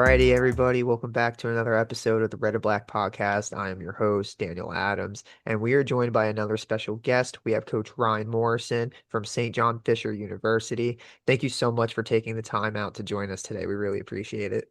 Alrighty, everybody, welcome back to another episode of the Red and Black Podcast. I am your host, Daniel Adams, and we are joined by another special guest. We have Coach Ryne Morrison from St. John Fisher University. Thank you so much for taking the time out to join us today. We really appreciate it.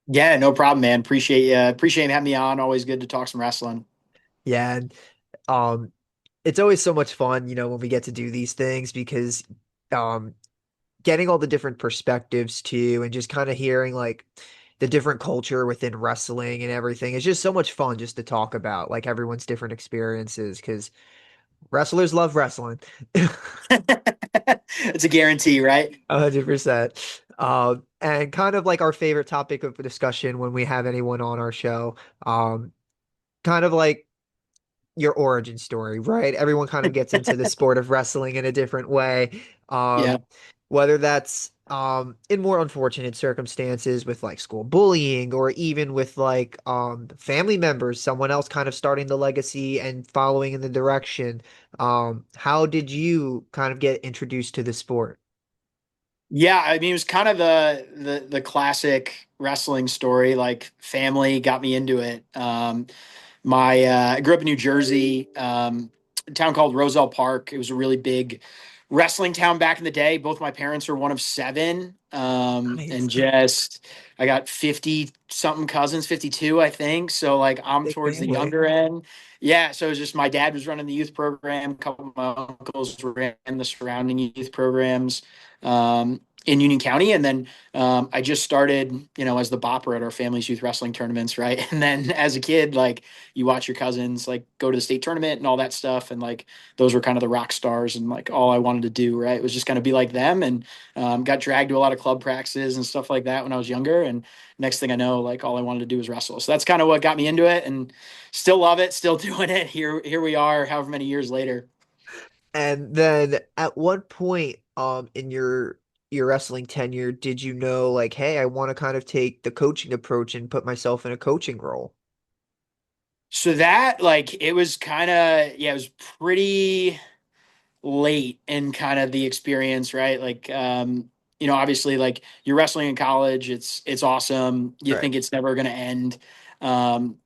Yeah, no problem, man. Appreciate you. Appreciate having me on. Always good to talk some wrestling. Yeah, and um, it's always so much fun, when we get to do these things because um, getting all the different perspectives too, and just kind of hearing like the different culture within wrestling and everything. It's just so much fun just to talk about like everyone's different experiences because wrestlers love wrestling. It's a guarantee, right? 100%. And kind of like our favorite topic of discussion when we have anyone on our show, kind of like your origin story, right? Everyone kind of gets into the sport of wrestling in a different way. Yeah. Whether that's in more unfortunate circumstances with like school bullying or even with like family members, someone else kind of starting the legacy and following in the direction. How did you kind of get introduced to the sport? Yeah, I mean it was kind of the classic wrestling story. Like family got me into it. My I grew up in New Jersey, a town called Roselle Park. It was a really big wrestling town back in the day. Both my parents are one of seven. Nice. And just I got 50 something cousins, 52, I think. So like I'm Big towards the family. younger end. Yeah, so it was just my dad was running the youth program, a couple of my uncles ran the surrounding youth programs in Union County. And then I just started, as the bopper at our family's youth wrestling tournaments, right? And then as a kid, like you watch your cousins like go to the state tournament and all that stuff, and like those were kind of the rock stars, and like all I wanted to do, right, was just kind of be like them. And got dragged to a lot of club practices and stuff like that when I was younger. And next thing I know, like all I wanted to do was wrestle. So that's kind of what got me into it, and still love it, still doing it. Here we are, however many years later. And then at what point in your wrestling tenure did you know like, hey, I want to kind of take the coaching approach and put myself in a coaching role? So that like it was kind of, yeah, it was pretty late in kind of the experience, right? Like obviously like you're wrestling in college, it's awesome. You Right. think it's never going to end. Um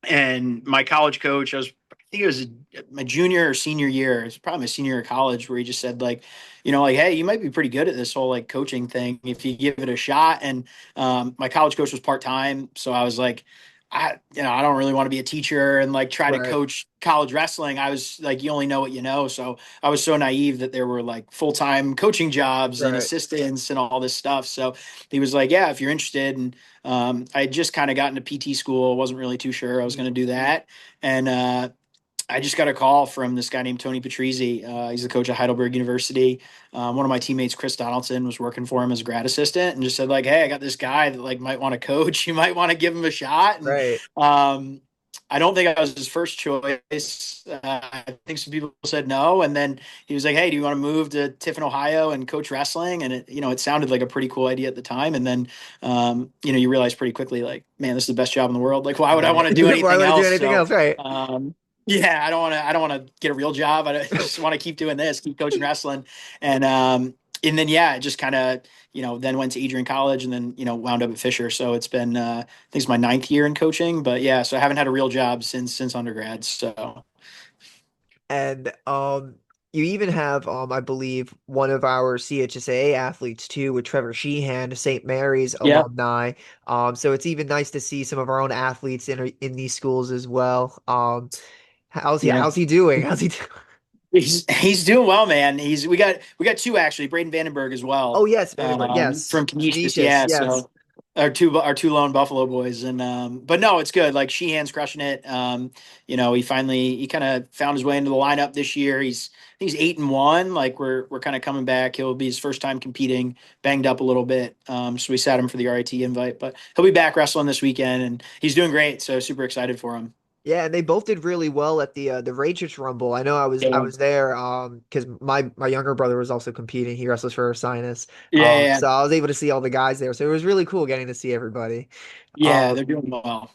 and my college coach, I think it was my junior or senior year. It's probably my senior year of college, where he just said like, like, hey, you might be pretty good at this whole like coaching thing if you give it a shot. And my college coach was part time, so I was like, I don't really want to be a teacher and like try to Right. coach college wrestling. I was like, you only know what you know. So I was so naive that there were like full time coaching jobs and Right. assistants and all this stuff. So he was like, yeah, if you're interested. And I had just kind of gotten to PT school, wasn't really too sure I was going to do that. And I just got a call from this guy named Tony Patrizzi. He's the coach at Heidelberg University. One of my teammates, Chris Donaldson, was working for him as a grad assistant, and just said like, "Hey, I got this guy that like might want to coach. You might want to give him a shot." And Right. I don't think I was his first choice. I think some people said no, and then he was like, "Hey, do you want to move to Tiffin, Ohio, and coach wrestling?" And it sounded like a pretty cool idea at the time. And then, you realize pretty quickly, like, man, this is the best job in the world. Like, why would I Right. want to do Why anything would I do else? anything So, else? Right. yeah, I don't want to get a real job. I just want to keep doing this, keep coaching wrestling. And then, yeah, it just kind of, then went to Adrian College, and then, wound up at Fisher. So it's been, I think it's my ninth year in coaching, but yeah, so I haven't had a real job since undergrad. So And you even have I believe one of our CHSAA athletes too with Trevor Sheehan, St. Mary's yeah, alumni. So it's even nice to see some of our own athletes in these schools as well. yeah. How's he doing? How's he doing? He's doing well, man. We got two actually, Braden Vandenberg as Oh well, yes, Vandenberg. Yes. from Canisius. Canisius. Yeah, Yes. so our two lone Buffalo boys, and but no, it's good. Like Sheehan's crushing it. He kind of found his way into the lineup this year. I think he's 8-1. Like we're kind of coming back. He'll be his first time competing. Banged up a little bit, so we sat him for the RIT invite, but he'll be back wrestling this weekend, and he's doing great. So super excited for him. Yeah, and they both did really well at the Rangers Rumble. I know I Yeah, was there because my younger brother was also competing. He wrestles for Ursinus. yeah, yeah, So I was able to see all the guys there. So it was really cool getting to see everybody. yeah. They're Um doing well.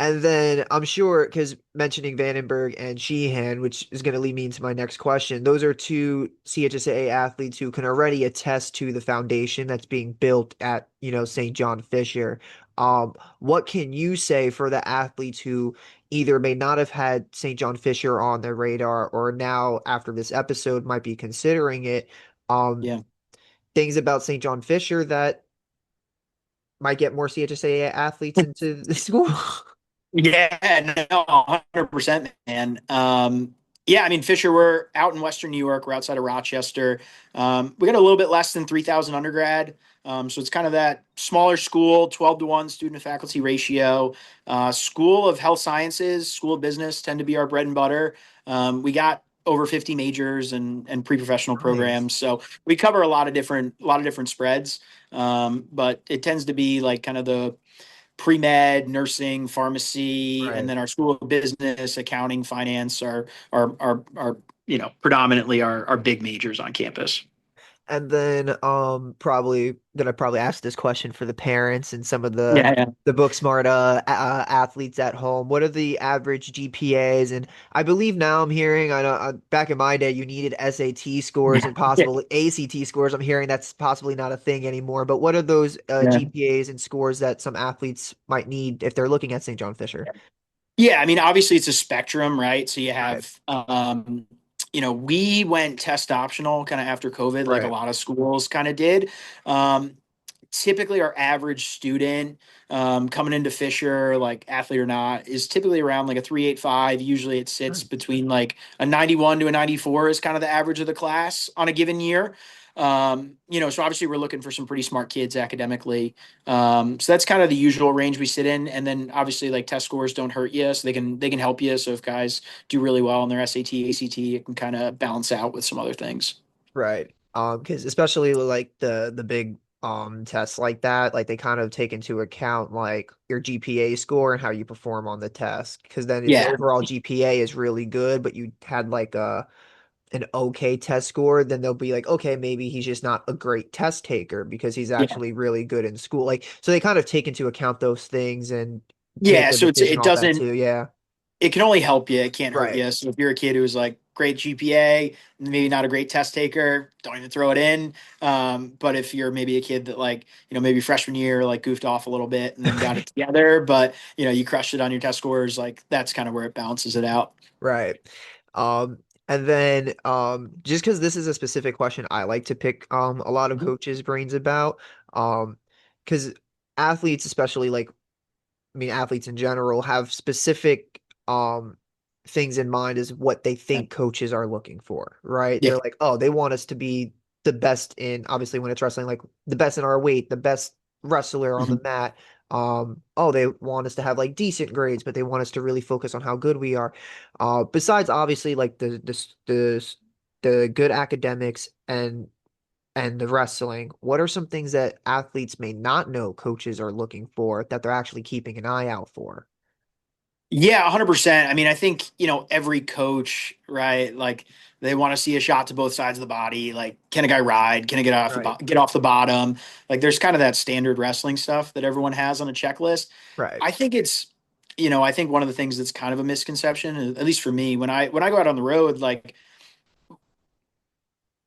and then I'm sure because mentioning Vandenberg and Sheehan, which is going to lead me into my next question, those are two CHSAA athletes who can already attest to the foundation that's being built at, St. John Fisher. What can you say for the athletes who either may not have had St. John Fisher on their radar or now after this episode might be considering it? Um, Yeah. Things about St. John Fisher that might get more CHSAA athletes into the school? Yeah, no, 100%, man. Yeah, I mean, Fisher, we're out in Western New York. We're outside of Rochester. We got a little bit less than 3,000 undergrad. So it's kind of that smaller school, 12 to 1 student to faculty ratio. School of Health Sciences, School of Business tend to be our bread and butter. We got over 50 majors and pre-professional Nice. programs. So we cover a lot of different spreads. But it tends to be like kind of the pre-med, nursing, pharmacy, and Right. then our school of business, accounting, finance are predominantly our big majors on campus. And then probably gonna probably ask this question for the parents and some of Yeah, yeah, the book smart athletes at home. What are the average GPAs? And I believe now I'm hearing I know back in my day you needed SAT scores yeah, and yeah, possible ACT scores. I'm hearing that's possibly not a thing anymore. But what are those yeah. GPAs and scores that some athletes might need if they're looking at St. John Fisher? Yeah, I mean, obviously it's a spectrum, right? So you Right. have, we went test optional kind of after COVID, like a Right. lot of schools kind of did. Um, Typically our average student coming into Fisher, like athlete or not, is typically around like a 3.85. Usually it sits Nice. between like a 91 to a 94 is kind of the average of the class on a given year. So obviously we're looking for some pretty smart kids academically. So that's kind of the usual range we sit in. And then obviously like test scores don't hurt you, so they can help you. So if guys do really well on their SAT, ACT, it can kind of balance out with some other things. Right. Because especially with, like the big tests like that, like they kind of take into account like your GPA score and how you perform on the test. Because then if your Yeah. overall GPA is really good, but you had like a an okay test score, then they'll be like, okay, maybe he's just not a great test taker because he's Yeah. actually really good in school. Like, so they kind of take into account those things and make Yeah. their So decision it off that doesn't too. Yeah. it can only help you. It can't hurt Right. you. So if you're a kid who's like great GPA, maybe not a great test taker, don't even throw it in. But if you're maybe a kid that like, maybe freshman year, like goofed off a little bit and then got it together, but you crushed it on your test scores, like that's kind of where it balances it out. Right. And then just because this is a specific question I like to pick a lot of Mhm. coaches' brains about. Because athletes, especially like I mean athletes in general, have specific things in mind as what they Yeah. think coaches are looking for, right? Yeah. They're like, oh, they want us to be the best in obviously when it's wrestling, like the best in our weight, the best wrestler on the Mhm. mat. Oh, they want us to have like decent grades, but they want us to really focus on how good we are. Besides obviously like the good academics and the wrestling, what are some things that athletes may not know coaches are looking for that they're actually keeping an eye out for? Yeah, 100%. I mean, I think, every coach, right? Like they want to see a shot to both sides of the body. Like, can a guy ride? Can I Right, get off the bottom? Like there's kind of that standard wrestling stuff that everyone has on a checklist. right, I think I think one of the things that's kind of a misconception, at least for me, when I go out on the road, like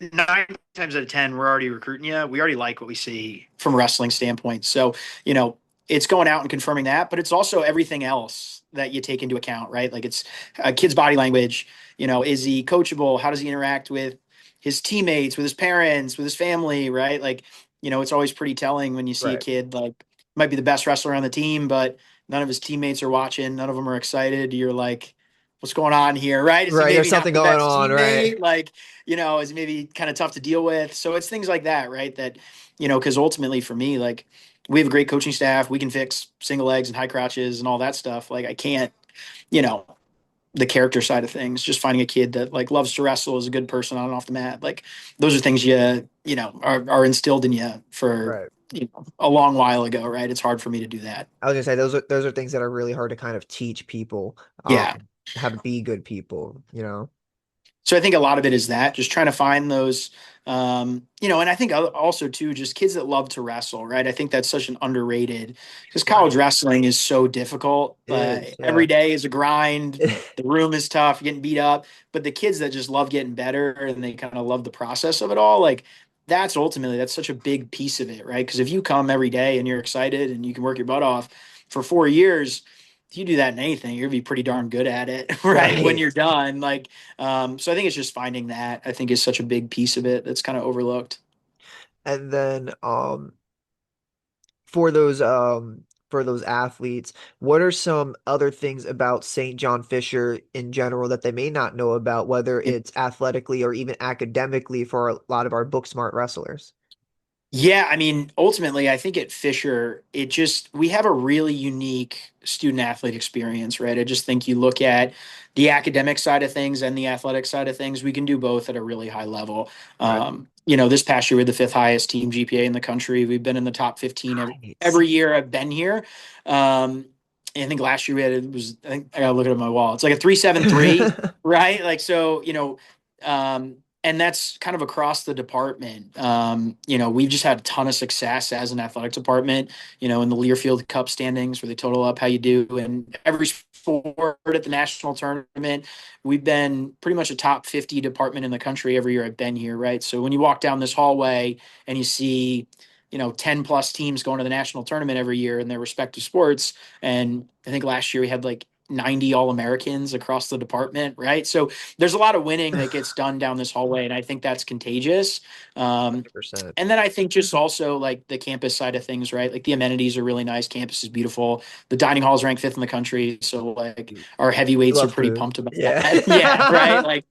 9 times out of 10, we're already recruiting you. We already like what we see from a wrestling standpoint. So, you know, it's going out and confirming that, but it's also everything else that you take into account, right? Like it's a kid's body language. Is he coachable? How does he interact with his teammates, with his parents, with his family, right? Like, it's always pretty telling when you see a right, kid like might be the best wrestler on the team, but none of his teammates are watching, none of them are excited. You're like, what's going on here, right? Is he right. There's maybe not something the going best on, right? teammate? Like, is maybe kind of tough to deal with. So it's things like that, right? That, because ultimately for me, like we have a great coaching staff. We can fix single legs and high crotches and all that stuff. Like I can't, you know, the character side of things, just finding a kid that like loves to wrestle, is a good person on and off the mat. Like those are things are instilled in you for, Right. a long while ago, right? It's hard for me to do that. I was gonna say those are things that are really hard to kind of teach people Yeah. how to be good people, you know. So I think a lot of it is that just trying to find those, and I think also too, just kids that love to wrestle, right? I think that's such an underrated because college Right. wrestling is so difficult. It is, Every yeah. day is a grind. The room is tough, you're getting beat up. But the kids that just love getting better and they kind of love the process of it all, like that's such a big piece of it, right? Because if you come every day and you're excited and you can work your butt off for 4 years, if you do that in anything, you're gonna be pretty darn good at it, right? When Right. you're done. So I think it's just finding that I think is such a big piece of it that's kind of overlooked. And then for those athletes, what are some other things about St. John Fisher in general that they may not know about, whether it's athletically or even academically for a lot of our book smart wrestlers? Yeah, I mean, ultimately, I think at Fisher, we have a really unique student athlete experience, right? I just think you look at the academic side of things and the athletic side of things, we can do both at a really high level. Right. This past year, we're the fifth highest team GPA in the country. We've been in the top 15 Right. every year I've been here. And I think last year I think I gotta look at my wall. It's like a 3.73, right? And that's kind of across the department. We've just had a ton of success as an athletic department, in the Learfield Cup standings where they total up how you do. And every sport at the national tournament, we've been pretty much a top 50 department in the country every year I've been here, right? So when you walk down this hallway and you see, 10 plus teams going to the national tournament every year in their respective sports. And I think last year we had like 90 All-Americans across the department, right? So there's a lot of winning that gets done down this hallway, and I think that's contagious. Um, 100%. and then I think just also like the campus side of things, right? Like the amenities are really nice. Campus is beautiful. The dining hall is ranked fifth in the country, so like We our heavyweights are love pretty food. pumped about Yeah. that. Yeah, right. Like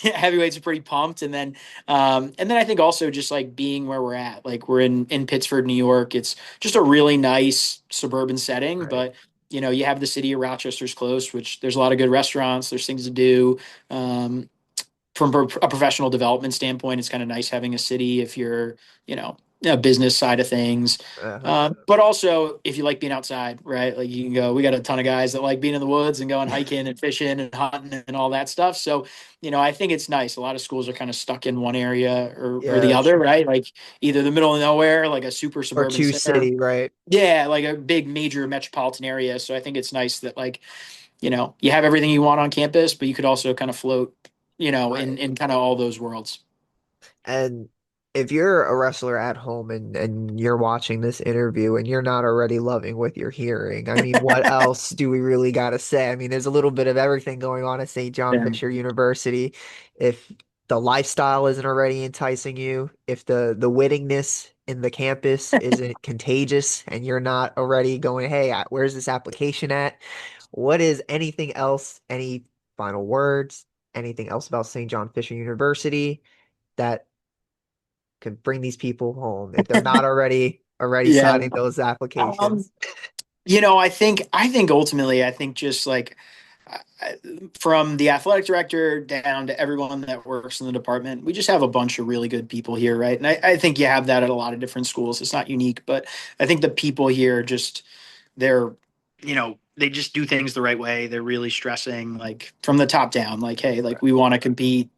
heavyweights are pretty pumped, and then I think also just like being where we're at, like we're in Pittsford, New York. It's just a really nice suburban setting, Right. but you have the city of Rochester's close, which there's a lot of good restaurants. There's things to do. From a professional development standpoint, it's kind of nice having a city if you're, a business side of things. 100%. But also, if you like being outside, right? Like you can go. We got a ton of guys that like being in the woods and going hiking and fishing and hunting and all that stuff. So, I think it's nice. A lot of schools are kind of stuck in one area or the Yeah. other, right? Like either the middle of nowhere, like a super Or suburban two center, city, right? yeah, like a big major metropolitan area. So I think it's nice that like, you have everything you want on campus, but you could also kind of float, Right. in kind of all those worlds. And if you're a wrestler at home and you're watching this interview and you're not already loving what you're hearing, I mean, what else do we really got to say? I mean, there's a little bit of everything going on at St. John Yeah. Fisher University. If the lifestyle isn't already enticing you, if the wittingness in the campus isn't contagious and you're not already going, hey, where's this application at? What is anything else? Any final words? Anything else about St. John Fisher University that could bring these people home if they're not already Yeah. signing those Um, applications? I think ultimately, I think just like I- from the athletic director down to everyone that works in the department, we just have a bunch of really good people here, right? And I think you have that at a lot of different schools. It's not unique, but I think the people here they're, they just do things the right way. They're really stressing, like from the top down, like, hey, like we want to compete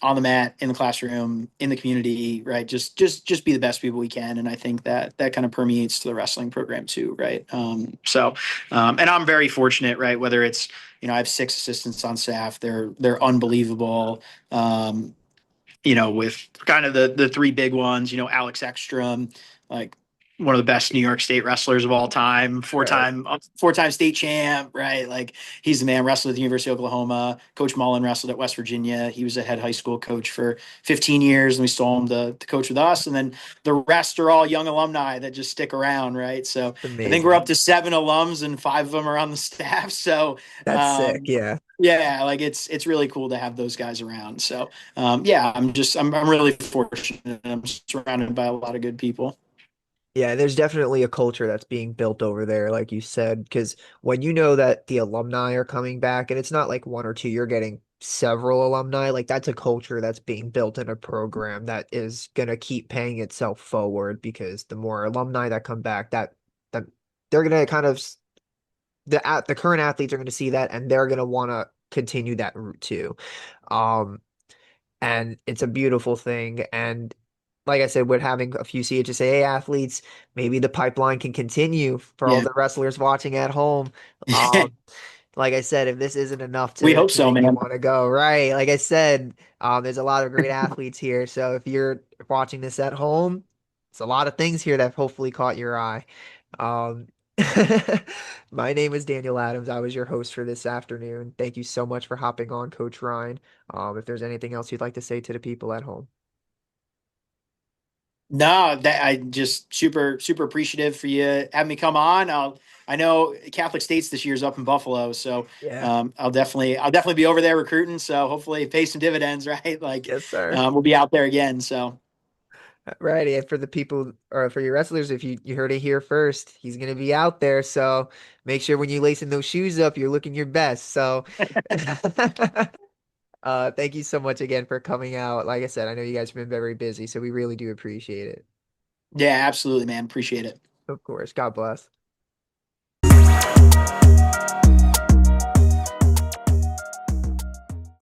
on the mat, in the classroom, in the community, right? Just be the best people we can, and I think that kind of permeates to the wrestling program too, right? And I'm very fortunate, right? Whether it's I have six assistants on staff, they're unbelievable. With kind of the three big ones, Alex Ekstrom, like one of the best New York State wrestlers of all time, Right. four-time state champ, right? Like he's the man. Wrestled at the University of Oklahoma. Coach Mullen wrestled at West Virginia. He was a head high school coach for 15 years, and we stole him to coach with us. And then the rest are all young alumni that just stick around, right? So It's I think we're amazing. up to seven alums, and five of them are on the staff. So That's sick. um, Yeah. yeah, like it's really cool to have those guys around. So yeah, I'm really fortunate. I'm surrounded by a lot of good people. Yeah, there's definitely a culture that's being built over there, like you said, because when you know that the alumni are coming back, and it's not like one or two, you're getting several alumni, like that's a culture that's being built in a program that is gonna keep paying itself forward because the more alumni that come back, that they're gonna kind of the current athletes are gonna see that and they're gonna want to continue that route too. Um, and it's a beautiful thing. And like I said, with having a few CHSAA athletes, maybe the pipeline can continue for all Yeah. the wrestlers watching at home. Um, like I said, if this isn't enough We to hope to so, make you man. want to go, right? Like I said, there's a lot of great athletes here. So if you're watching this at home, it's a lot of things here that hopefully caught your eye. Um, my name is Daniel Adams. I was your host for this afternoon. Thank you so much for hopping on, Coach Ryne. If there's anything else you'd like to say to the people at home. No, that I just super appreciative for you having me come on. I know Catholic States this year is up in Buffalo, so Yeah. I'll definitely be over there recruiting. So hopefully pay some dividends, right? Like Yes, sir. we'll be out there again. So Right. And for the people or for your wrestlers, if you heard it here first, he's going to be out there. So make sure when you're lacing those shoes up, you're looking your best. So thank you so much again for coming out. Like I said, I know you guys have been very busy, so we really do appreciate it. yeah, absolutely, man. Appreciate it. Of course. God bless.